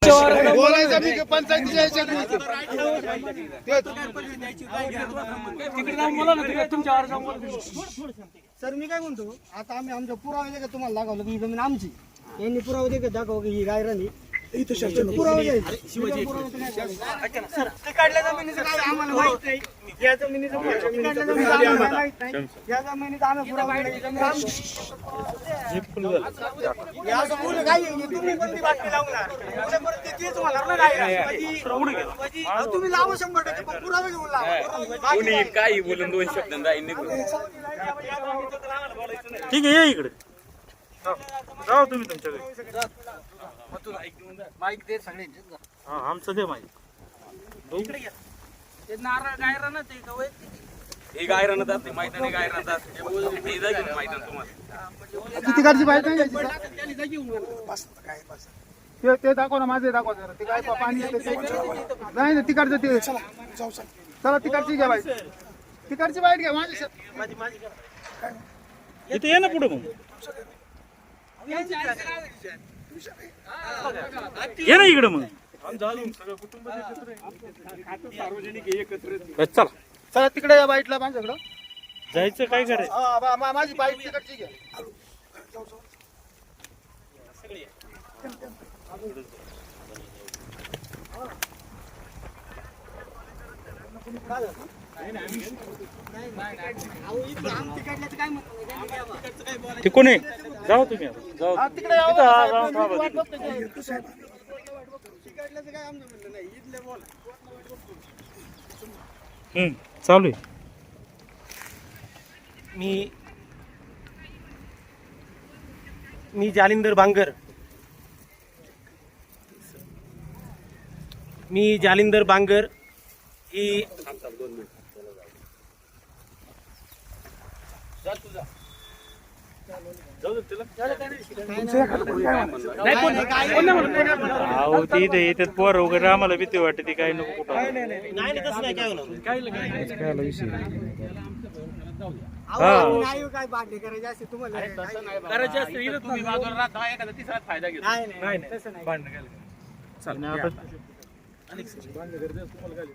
बोलायचं मी पंचायतीच्या ह्याच्यात बोलतो. सर मी काय म्हणतो, आता आम्ही आमच्या पुरावे दे का तुम्हाला दाखवलं की ही जमीन आमची, यांनी पुरावे दे का दाखव की ही गायरानी पुरावे द्यायचे. सर ते काढल्या जमिनीचं काय आम्हाला माहित नाही, या जमिनीचं काढल्या जमिनीचं आम्हाला माहित नाही, या जमिनीचा आम्ही पुरावा दिला, ही जमीन आमची. हे असं बोलू काय आहे, तुम्ही पण ती बातमी लावणार उद्या परत ते तेच होणार ना गायरान. तुम्ही लावा 100%, पण पुरावे घेऊन लावा. कोणी काही बोलून 2 शब्दांना ठीक आहे, या इकडे जाऊ तुम्ही तुमच्याकडे. माईक दे सगळे. हा आमचं दे माहिती. ते नारळ गायरान ते गवय हे गायरान जाते मैदानी गायरान जाते हे जाईल मैदान तुम्हाला किती कडची बाईक नाही घ्यायची सर? ते दाखव ना, माझे दाखव जरा. ते काय पाणी येते ते. नाही नाही तिकडचं ते चला तिकडची घ्या बाईक, तिकडची बाईक घ्या माझी सर. इथे ये ना पुढे मग. ये ना इकडे मग. चला चला तिकडे या बाईकला माझ्याकडं. जायचं काय करायचं. माझी बाईक तिकडची घ्या. ते कोणी जाऊ तुम्ही आता. जाऊ हा, तिकडे यावं. इथं हा, जाऊन थांबा वाट तिकडे. बघतो की. चालू आहे. मी जालिंदर बांगर. ही अहो ते इथे येतात पोर वगैरे, आम्हाला भीती वाटते. ती काय नको कुठं. काय बांधणी करायची असते तुम्हाला? करायचे असते इथं तुम्ही बाजूला राहता एखादा तिसरा फायदा घेतो नाही तसं नाही. आता